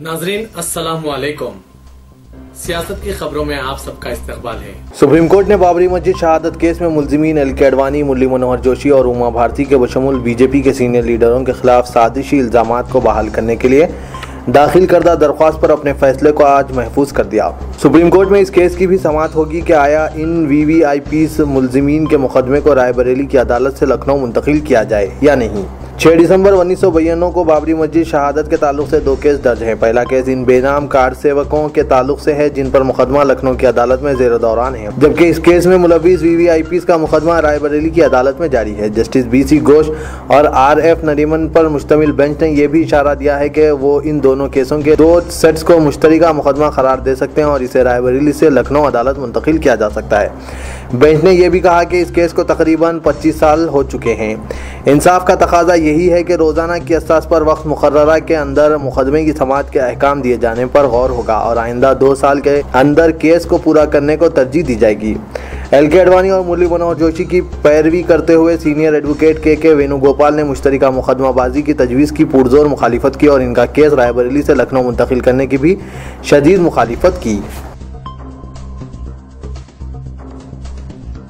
नाजरीन अस्सलाम वालेकुम। सियासत की खबरों में आप सबका इस्तकबाल है। सुप्रीम कोर्ट ने बाबरी मस्जिद शहादत केस में मुल्जिमीन एलके अडवाणी, मुरली मनोहर जोशी और उमा भारती के बशमूल बीजेपी के सीनियर लीडरों के खिलाफ साजिशी इल्जामात को बहाल करने के लिए दाखिल करदा दरख्वास्त पर अपने फैसले को आज महफूज कर दिया। सुप्रीम कोर्ट में इस केस की भी समाअत होगी कि आया इन वीवीआईपीस मुल्जिमीन के मुकदमे को रायबरेली की अदालत से लखनऊ मुंतकिल किया जाए या नहीं। 6 दिसंबर 1992 को बाबरी मस्जिद शहादत के ताल्लुक से 2 केस दर्ज हैं। पहला केस इन बेनाम कार्ड सेवकों के ताल्लुक से है जिन पर मुकदमा लखनऊ की अदालत में ज़ेर दौरान है, जबकि इस केस में मुलविस वीवीआईपीस का मुकदमा रायबरेली की अदालत में जारी है। जस्टिस BC घोष और RF नरीमन पर मुश्तमिल बेंच ने यह भी इशारा दिया है कि वो इन दोनों केसों के 2 सेट्स को मुश्तरका मुकदमा करार दे सकते हैं और इसे रायबरेली से लखनऊ अदालत मुंतकिल किया जा सकता है। बेंच ने यह भी कहा कि इस केस को तकरीबन 25 साल हो चुके हैं। इंसाफ का तकाजा यही है कि रोज़ाना की असास पर वक्त मुकर्ररा के अंदर मुकदमे की समाअत के अहकाम दिए जाने पर गौर होगा और आइंदा 2 साल के अंदर केस को पूरा करने को तरजीह दी जाएगी। एलके अडवाणी और मुरली मनोहर जोशी की पैरवी करते हुए सीनियर एडवोकेट के वेणुगोपाल ने मुश्तरका मुकदमाबाजी की तजवीज़ की पुरजोर मुखालिफत की और इनका केस रायबरेली से लखनऊ मुंतकिल करने की भी शदीद मुखालिफत की।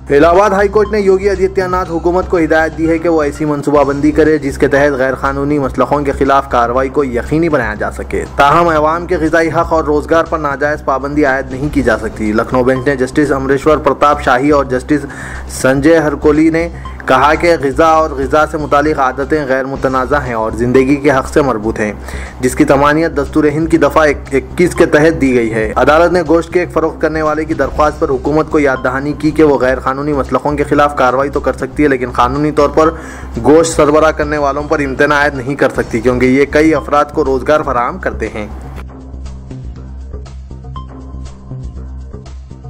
इलाहाबाद हाई कोर्ट ने योगी आदित्यनाथ हुकूमत को हिदायत दी है कि वो ऐसी मनसूबाबंदी करे जिसके तहत गैर कानूनी मसलखों के खिलाफ कार्रवाई को यकीनी बनाया जा सके। ताहम अवाम के ग़िज़ाई हक़ और रोज़गार पर नाजायज़ पाबंदी आयद नहीं की जा सकती। लखनऊ बेंच ने जस्टिस अमरेश्वर प्रताप शाही और जस्टिस संजय हरकोली ने कहा कि ग़िज़ा और ग़िज़ा से मुतालिक आदतें गैर मुतनाज़ा हैं और ज़िंदगी के हक़ से मरबूत हैं, जिसकी तमानियत दस्तूर हिंद की दफ़ा 21 के तहत दी गई है। अदालत ने गोश्त के एक फ़रोख्त करने वाले की दरख्वास्त पर हुकूमत को याद दहानी की कि वो गैर कानूनी मसलखों के खिलाफ कार्रवाई तो कर सकती है, लेकिन कानूनी तौर पर गोश्त सरबराह करने वालों पर इम्तना आयद नहीं कर सकती, क्योंकि ये कई अफराद को रोज़गार फराहम करते हैं।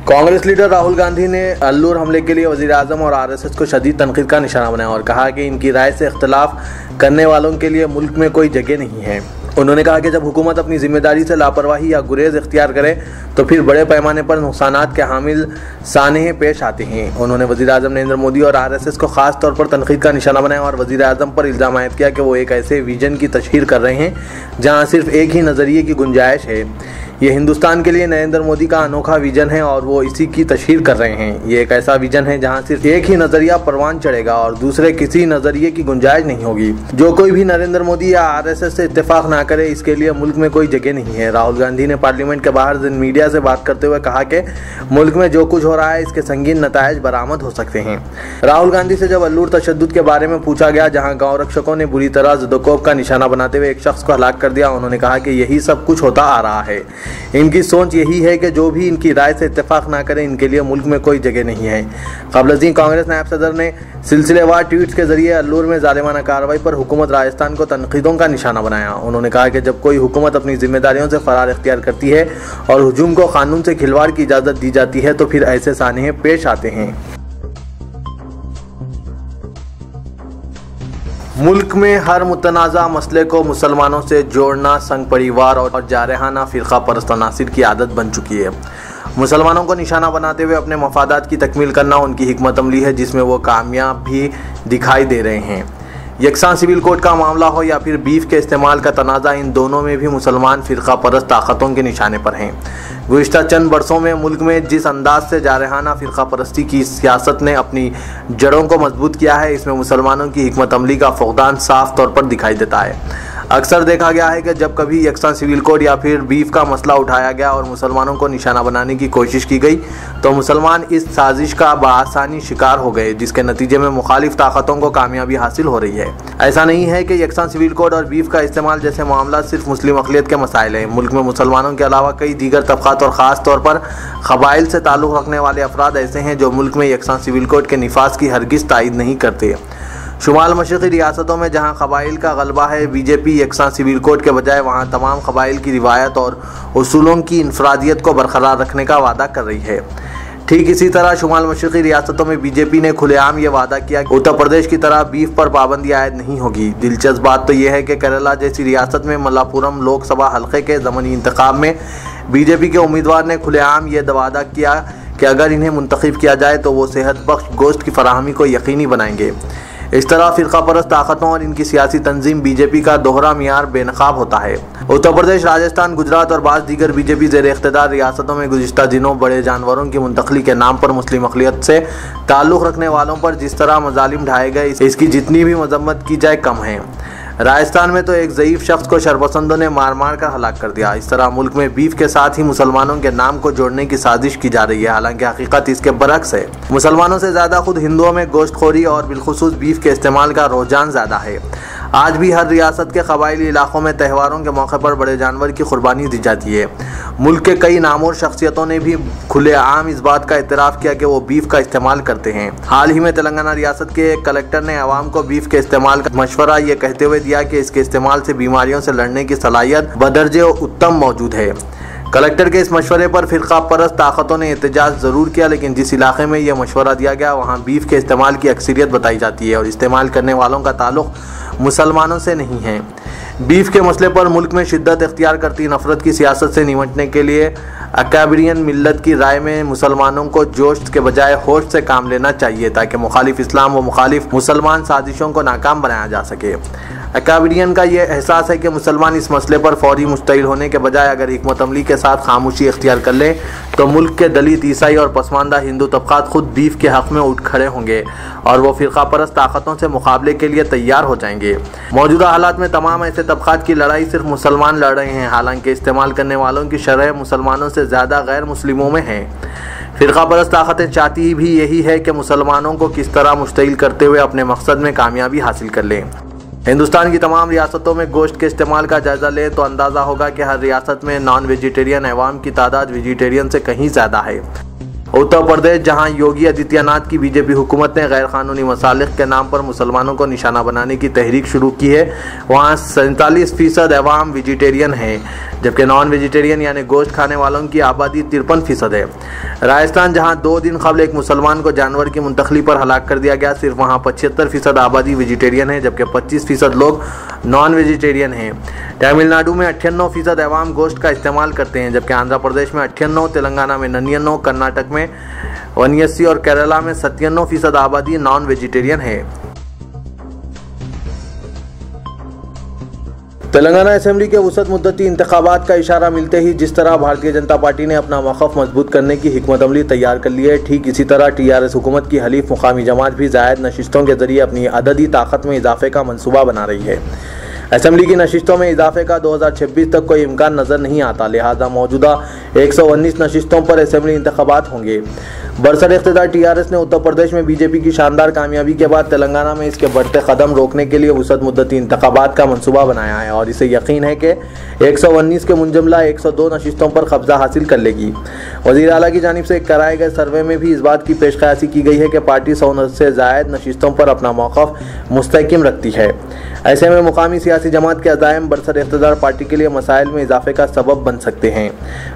कांग्रेस लीडर राहुल गांधी ने अल्लूर हमले के लिए वज़ीर-ए-आज़म और RSS को शदीद तनकीद का निशाना बनाया और कहा कि इनकी राय से इख्तलाफ करने वालों के लिए मुल्क में कोई जगह नहीं है। उन्होंने कहा कि जब हुकूमत अपनी जिम्मेदारी से लापरवाही या गुरेज इख्तियार करे तो फिर बड़े पैमाने पर नुकसानात के हामिल सानहे पेश आते हैं। उन्होंने वज़ीर-ए-आज़म नरेंद्र मोदी और RSS को ख़ास तौर पर तनकीद का निशाना बनाया और वज़ीर-ए-आज़म पर इल्ज़ाम आयद किया कि वो एक ऐसे विजन की तशहीर कर रहे हैं जहाँ सिर्फ एक ही नज़रिए की गुंजाइश है। ये हिंदुस्तान के लिए नरेंद्र मोदी का अनोखा विजन है और वो इसी की तशहीर कर रहे हैं। ये एक ऐसा विजन है जहां सिर्फ एक ही नज़रिया परवान चढ़ेगा और दूसरे किसी नज़रिए की गुंजाइश नहीं होगी। जो कोई भी नरेंद्र मोदी या RSS से इत्तेफाक ना करे, इसके लिए मुल्क में कोई जगह नहीं है। राहुल गांधी ने पार्लियामेंट के बाहर मीडिया से बात करते हुए कहा कि मुल्क में जो कुछ हो रहा है इसके संगीन नतायज बरामद हो सकते हैं। राहुल गांधी से जब अल्लूर तशद्दुद के बारे में पूछा गया, जहाँ गाँव रक्षकों ने बुरी तरह ज़दोकोब का निशाना बनाते हुए एक शख्स को हलाक कर दिया, उन्होंने कहा कि यही सब कुछ होता आ रहा है। इनकी सोच यही है कि जो भी इनकी राय से इत्तेफाक ना करें, इनके लिए मुल्क में कोई जगह नहीं है। क़ब्ल कांग्रेस नायब सदर ने सिलसिलेवार ट्वीट्स के जरिए अल्लूर में जालिमाना कार्रवाई पर हुकूमत राजस्थान को तनकीदों का निशाना बनाया। उन्होंने कहा कि जब कोई हुकूमत अपनी जिम्मेदारियों से फरार इख्तियार करती है और हुजूम को कानून से खिलवाड़ की इजाज़त दी जाती है तो फिर ऐसे सानहे पेश आते हैं। मुल्क में हर मुतनाज़ा मसले को मुसलमानों से जोड़ना संघ परिवार और जारहाना फ़िरक़ा परस्त अनासिर की आदत बन चुकी है। मुसलमानों को निशाना बनाते हुए अपने मफादात की तकमील करना उनकी हिकमत अमली है, जिसमें वो कामयाब भी दिखाई दे रहे हैं। यकसान सिविल कोड का मामला हो या फिर बीफ के इस्तेमाल का तनाज़ा, इन दोनों में भी मुसलमान फ़िरक़ा परस्त ताकतों के निशाने पर हैं। गुज़िश्ता चंद बरसों में मुल्क में जिस अंदाज से जारहाना फ़िरक़ा परस्ती की सियासत ने अपनी जड़ों को मजबूत किया है, इसमें मुसलमानों की हिकमत अमली का फुक़दान साफ तौर पर दिखाई देता है। अक्सर देखा गया है कि जब कभी यकसान सिविल कोड या फिर बीफ का मसला उठाया गया और मुसलमानों को निशाना बनाने की कोशिश की गई तो मुसलमान इस साजिश का बआसानी शिकार हो गए, जिसके नतीजे में मुखालिफ ताकतों को कामयाबी हासिल हो रही है। ऐसा नहीं है कि यकसान सिविल कोड और बीफ का इस्तेमाल जैसे मामला सिर्फ मुस्लिम अक़लियत के मसाइल हैं। मुल्क में मुसलमानों के अलावा कई दीगर तबक़ात और ख़ास तौर पर क़बाइल से ताल्लुक़ रखने वाले अफराद ऐसे हैं जो मुल्क में यकसान सिविल कोड के निफाज की हरगिज़ तायद नहीं करते। शुमाल मशरक़ी रियासतों में जहाँ क़बाइल का गलबा है, बीजेपी यकसान सिविल कोड के बजाय वहाँ तमाम क़बाइल की रिवायत और उसूलों की इनफरादियत को बरकरार रखने का वादा कर रही है। ठीक इसी तरह शुमाल मशरक़ी रियासतों में बीजेपी ने खुलेआम ये वादा किया कि उत्तर प्रदेश की तरह बीफ पर पाबंदी आयद नहीं होगी। दिलचस्प बात तो यह है कि केरला जैसी रियासत में मल्लापुरम लोकसभा हल्के के ज़मनी इंतखाब में बीजेपी के उम्मीदवार ने खुलेआम ये वादा किया कि अगर इन्हें मुंतखब किया जाए तो वो सेहत बख्श गोश्त की फराहमी को यकीनी बनाएंगे। इस तरह फिरका परस्त ताकतों और इनकी सियासी तंजीम बीजेपी का दोहरा मियार बेनकाब होता है। उत्तर प्रदेश, राजस्थान, गुजरात और बाज़ दीगर बीजेपी ज़ेर इख्तिदार रियासतों में गुज़िश्ता दिनों बड़े जानवरों की मुंतकली के नाम पर मुस्लिम अक़लियत से ताल्लुक़ रखने वालों पर जिस तरह मज़ालिम ढाए गए, इसकी जितनी भी मजम्मत की जाए कम है। राजस्थान में तो एक ज़ईफ़ शख्स को शरपसंदों ने मार मार कर हलाक कर दिया। इस तरह मुल्क में बीफ के साथ ही मुसलमानों के नाम को जोड़ने की साजिश की जा रही है, हालांकि हकीकत इसके बरक्स है। मुसलमानों से ज़्यादा खुद हिंदुओं में गोश्तखोरी और बिलखुसूस बीफ के इस्तेमाल का रुझान ज़्यादा है। आज भी हर रियासत के कबायली इलाकों में त्योहारों के मौके पर बड़े जानवर की कुर्बानी दी जाती है। मुल्क के कई नामवर शख्सियतों ने भी खुलेआम इस बात का इतराफ़ किया कि वो बीफ का इस्तेमाल करते हैं। हाल ही में तेलंगाना रियासत के एक कलेक्टर ने अवाम को बीफ के इस्तेमाल का मशवरा ये कहते हुए दिया कि इसके इस्तेमाल से बीमारियों से लड़ने की सलाहियत बदर्जे उत्तम मौजूद है। कलेक्टर के इस मशवरे पर फिरका परस्त ताकतों ने एहतजाज ज़रूर किया, लेकिन जिस इलाके में यह मशवरा दिया गया वहाँ बीफ के इस्तेमाल की अक्सरियत बताई जाती है और इस्तेमाल करने वालों का ताल्लुक़ मुसलमानों से नहीं है। बीफ के मसले पर मुल्क में शिद्दत इख्तियार करती नफरत की सियासत से निपटने के लिए अकाबरियन मिल्लत की राय में मुसलमानों को जोश के बजाय होश से काम लेना चाहिए, ताकि मुखालिफ इस्लाम व मुखालिफ मुसलमान साजिशों को नाकाम बनाया जा सके। अकाबरियन का ये एहसास है कि मुसलमान इस मसले पर फौरी मुश्तइल होने के बजाय अगर हिकमत अमली के साथ खामोशी इख्तियार कर लें तो मुल्क के दलित, ईसाई और पसमानदा हिंदू तबकात खुद बीफ के हक़ में उठ खड़े होंगे और वो फिरका परस्त ताकतों से मुकाबले के लिए तैयार हो जाएंगे। मौजूदा हालात में तमाम ऐसे तबकात की लड़ाई सिर्फ मुसलमान लड़ रहे हैं, हालांकि इस्तेमाल करने वालों की शरह मुसलमानों से ज़्यादा गैर मुस्लिमों में है। फिरका परस्त ताकतें चाहती भी यही है कि मुसलमानों को किस तरह मुश्तइल करते हुए अपने मकसद में कामयाबी हासिल कर लें। हिंदुस्तान की तमाम रियासतों में गोश्त के इस्तेमाल का जायज़ा लें तो अंदाज़ा होगा कि हर रियासत में नॉन वेजिटेरियन अवाम की तादाद वेजिटेरियन से कहीं ज़्यादा है। उत्तर प्रदेश, जहां योगी आदित्यनाथ की बीजेपी हुकूमत ने गैर कानूनी मसालिक के नाम पर मुसलमानों को निशाना बनाने की तहरीक शुरू की है, वहां 47% अवाम वेजिटेरियन है, जबकि नॉन वेजिटेरियन यानी गोश्त खाने वालों की आबादी 53% है। राजस्थान, जहां 2 दिन कबल एक मुसलमान को जानवर की मुंतकली पर हलाक कर दिया गया, सिर्फ वहां 75% आबादी वेजिटेरियन है, जबकि 25% लोग नॉन वेजिटेरियन हैं। तमिलनाडु में 98% अवाम गोश्त का इस्तेमाल करते हैं, जबकि आंध्र प्रदेश में 98%, तेलंगाना में 99%, कर्नाटक में 79% और केरला में 97% आबादी नॉन वेजिटेरियन है। तेलंगाना असेंबली के वसत मुद्दती इंतखाबात का इशारा मिलते ही जिस तरह भारतीय जनता पार्टी ने अपना मौक़िफ़ मजबूत करने की हिकमत अमली तैयार कर ली है, ठीक इसी तरह TRS हुकूमत की हलीफ मुकामी जमात भी ज़ायद नशिस्तों के ज़रिए अपनी अददी ताकत में इजाफे का मनसूबा बना रही है। असेंबली की नशिस्तों में इजाफे का 2026 तक कोई इम्कान नज़र नहीं आता, लिहाजा मौजूदा 119 नशिस्तों पर असेंबली इंतखाबात होंगे। बरसर इख्तिदार TRS ने उत्तर प्रदेश में बीजेपी की शानदार कामयाबी के बाद तेलंगाना में इसके बढ़ते कदम रोकने के लिए वसत मुद्दती इंतखाबात का मनसूबा बनाया है और इसे यकीन है कि 119 के मुंजमला 102 नशिस्तों पर कब्जा हासिल कर लेगी। वज़ीर आला की जानिब से कराए गए सर्वे में भी इस बात की पेशकयासी की गई है कि पार्टी 100 से ज़ायद नशिस्तों पर अपना मौक़िफ़ मुस्तहकम रखती है। ऐसे में मुकामी सियासी जमात के अज़ाइम बरसर इख्तिदार पार्टी के लिए मसाइल में इजाफे का सबब बन सकते हैं।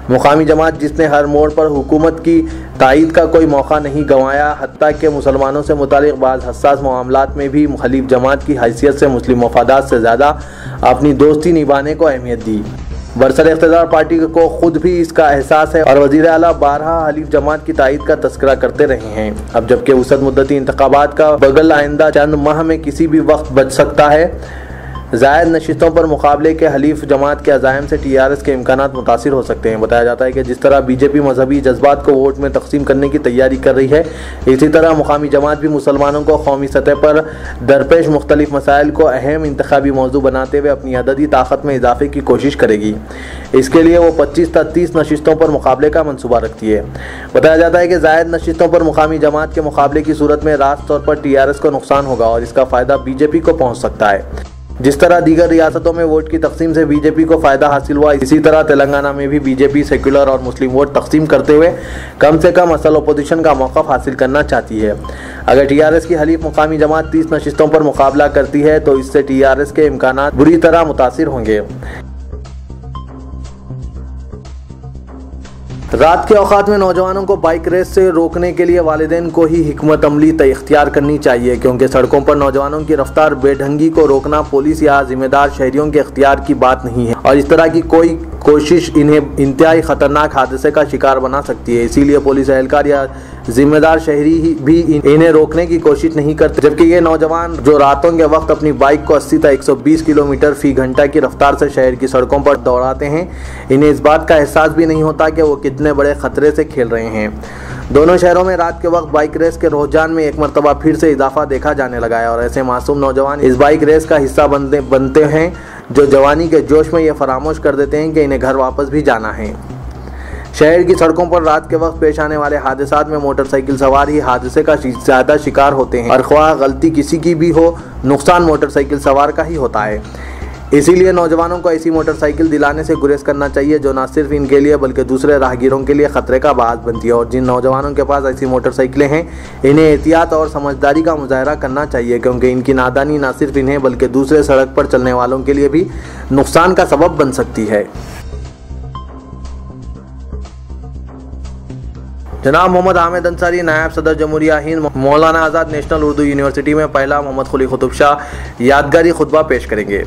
मुकामी जमात जिसने हर मोड़ पर हुकूमत की तायीद का कोई मौका नहीं गंवाया, हत्ता कि मुसलमानों से मुतालिक बाज़ हसास मामलात में भी मुखलिफ जमात की हैसियत से मुस्लिम मफादात से ज़्यादा अपनी दोस्ती निभाने को अहमियत दी। बरसर इख्तिदार पार्टी को खुद भी इसका एहसास है और वज़ीर आला बारहा हलीफ जमात की तायीद का तस्करा करते रहे हैं। अब जबकि वसत मुद्दती इंतखाबात का बगल आइंदा चंद माह में किसी भी वक्त बच सकता है, ज़ायद नशिस्तों पर मुकाबले के हलीफ जमात के अज़ाइम से TRS के इम्कानात मुतासिर हो सकते हैं। बताया जाता है कि जिस तरह बीजेपी मजहबी जज्बात को वोट में तकसीम करने की तैयारी कर रही है, इसी तरह मुकामी जमात भी मुसलमानों को कौमी सतह पर दरपेश मुख्तलिफ मसाइल को अहम इंतखाबी मौजू बनाते हुए अपनी अददी ताकत में इजाफे की कोशिश करेगी। इसके लिए वो 25 से 30 नशिस्तों पर मुकाबले का मनसूबा रखती है। बताया जाता है कि ज़ायद नशिस्तों पर मुकामी जमात के मुकाबले की सूरत में रास्त तौर पर TRS को नुकसान होगा और इसका फ़ायदा बीजेपी को पहुँच सकता है। जिस तरह दीगर रियासतों में वोट की तकसीम से बीजेपी को फ़ायदा हासिल हुआ, इसी तरह तेलंगाना में भी बीजेपी सेक्युलर और मुस्लिम वोट तकसीम करते हुए कम से कम असल अपोजिशन का मौक़िफ़ हासिल करना चाहती है। अगर TRS की हलीफ मुकामी जमात 30 नशिस्तों पर मुकाबला करती है तो इससे TRS के इम्कानात बुरी तरह मुतासिर होंगे। रात के औकात में नौजवानों को बाइक रेस से रोकने के लिए वालिदैन को ही हिकमत अमली इख्तियार करनी चाहिए, क्योंकि सड़कों पर नौजवानों की रफ्तार बेढंगी को रोकना पुलिस या जिम्मेदार शहरियों के इख्तियार की बात नहीं है और इस तरह की कोई कोशिश इन्हें इंतहाई ख़तरनाक हादसे का शिकार बना सकती है। इसीलिए पुलिस एहलकार या जिम्मेदार शहरी भी इन्हें रोकने की कोशिश नहीं करते, जबकि ये नौजवान जो रातों के वक्त अपनी बाइक को 80 से 120 किलोमीटर फी घंटा की रफ्तार से शहर की सड़कों पर दौड़ाते हैं, इन्हें इस बात का एहसास भी नहीं होता कि वो कितने बड़े खतरे से खेल रहे हैं। दोनों शहरों में रात के वक्त बाइक रेस के रुझान में एक मरतबा फिर से इजाफा देखा जाने लगा है और ऐसे मासूम नौजवान इस बाइक रेस का हिस्सा बनते हैं जो जवानी के जोश में ये फरामोश कर देते हैं कि इन्हें घर वापस भी जाना है। शहर की सड़कों पर रात के वक्त पेश आने वाले हादसात में मोटरसाइकिल सवार ही हादसे का ज़्यादा शिकार होते हैं और ख्वाह गलती किसी की भी हो, नुकसान मोटरसाइकिल सवार का ही होता है। इसीलिए नौजवानों को ऐसी मोटरसाइकिल दिलाने से गुरेज करना चाहिए जो न सिर्फ इनके लिए बल्कि दूसरे राहगीरों के लिए खतरे का बायस बनती है। और जिन नौजवानों के पास ऐसी मोटरसाइकिलें हैं, इन्हें एहतियात और समझदारी का मुजाहरा करना चाहिए, क्योंकि इनकी नादानी न सिर्फ इन्हें बल्कि दूसरे सड़क पर चलने वालों के लिए भी नुकसान का सबब बन सकती है। जनाब मोहम्मद आमिद अंसारी, नायब सदर जमहूरिया हिंद, मौलाना आज़ाद नेशनल उर्दू यूनिवर्सिटी में पहला मोहम्मद कुली कुतुब शाह यादगारी खुतबा पेश करेंगे।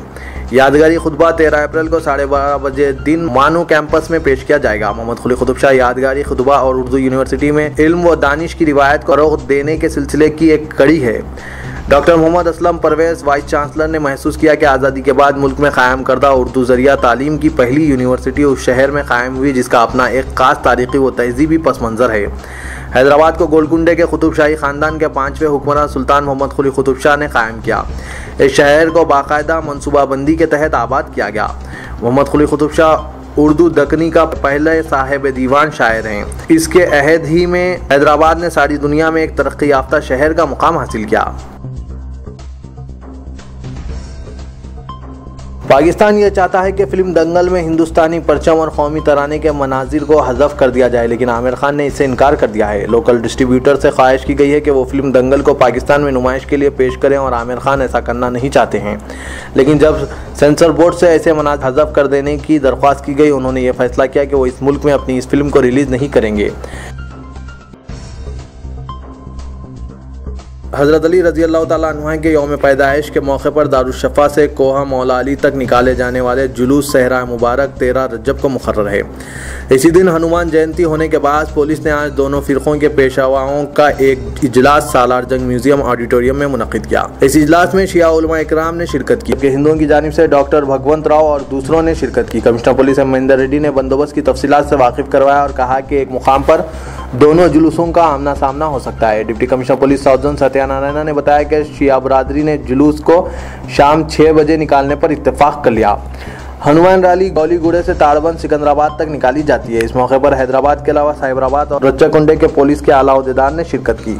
यादगारी खुतबा 13 अप्रैल को 12:30 बजे दिन मानू कैंपस में पेश किया जाएगा। मोहम्मद कुली कुतुब शाह यादगारी खुतबा और उर्दू यूनिवर्सिटी में इल्म व दानिश की रिवायत को फ़रोग़ देने के सिलसिले की एक कड़ी है। Doctor Mohammad Aslam Parvez, vice chancellor, ने महसूस किया कि आज़ादी के बाद मुल्क में क़ायम करदा उर्दू ज़रिया तालीम की पहली यूनिवर्सिटी उस शहर में क़ायम हुई जिसका अपना एक ख़ास तारीख़ी व तहज़ीबी पस मंज़र है। हैदराबाद को गोलकुंडे के कुतुब शाही ख़ानदान के 5वें हुक्मरान सुल्तान मोहम्मद कुली कुतुब शाह ने कायम किया। इस शहर को बाकायदा मनसूबाबंदी के तहत आबाद किया गया। मोहम्मद कुली कुतुब शाह उर्दू दक्कनी का पहले साहिब दीवान शायर हैं। इसके अहद ही में हैदराबाद ने सारी दुनिया में एक तरक्की याफ्ता शहर का मुकाम हासिल किया। पाकिस्तान ये चाहता है कि फिल्म दंगल में हिंदुस्तानी परचम और कौमी तराने के मनाजिर को हज़फ कर दिया जाए, लेकिन आमिर खान ने इससे इनकार कर दिया है। लोकल डिस्ट्रीब्यूटर से ख्वाहिश की गई है कि वो फिल्म दंगल को पाकिस्तान में नुमाइश के लिए पेश करें और आमिर खान ऐसा करना नहीं चाहते हैं, लेकिन जब सेंसर बोर्ड से ऐसे मनाजिर हज़फ कर देने की दरख्वास्त की गई, उन्होंने ये फैसला किया कि वो इस मुल्क में अपनी इस फिल्म को रिलीज़ नहीं करेंगे। हज़रत अली रज़ी अल्लाह तआला अन्हु के यौम पैदाइश के मौके पर दारुश्शफ़ा से कोहा मौला अली तक निकाले जाने वाले जुलूस सहरा मुबारक 13 रजब को मुकर्रर है। इसी दिन हनुमान जयंती होने के बाद पुलिस ने आज दोनों फ़िरक़ों के पेशवाओं का एक इजलास सालार जंग म्यूजियम ऑडिटोरियम में मुनक़िद किया। इस इजलास में शिया उलमा इकराम ने शिरकत की, हिंदुओं की जानिब से डॉक्टर भगवंत राव और दूसरों ने शिरकत की। कमिश्नर पुलिस महेंदर रेड्डी ने बंदोबस्त की तफसीलात से वाकिफ़ करवाया और कहा कि एक मुकाम पर दोनों जुलूसों का आमना सामना हो सकता है। Deputy commissioner police south Satyanarayana ने बताया कि शिया बरादरी ने जुलूस को शाम 6 बजे निकालने पर इत्तेफाक कर लिया। हनुमान रैली गौलीगुड़े से ताड़बंद सिकंदराबाद तक निकाली जाती है। इस मौके पर हैदराबाद के अलावा साइबराबाद और रच्चाकुंडे के पुलिस के आला अहदेदार ने शिरकत की।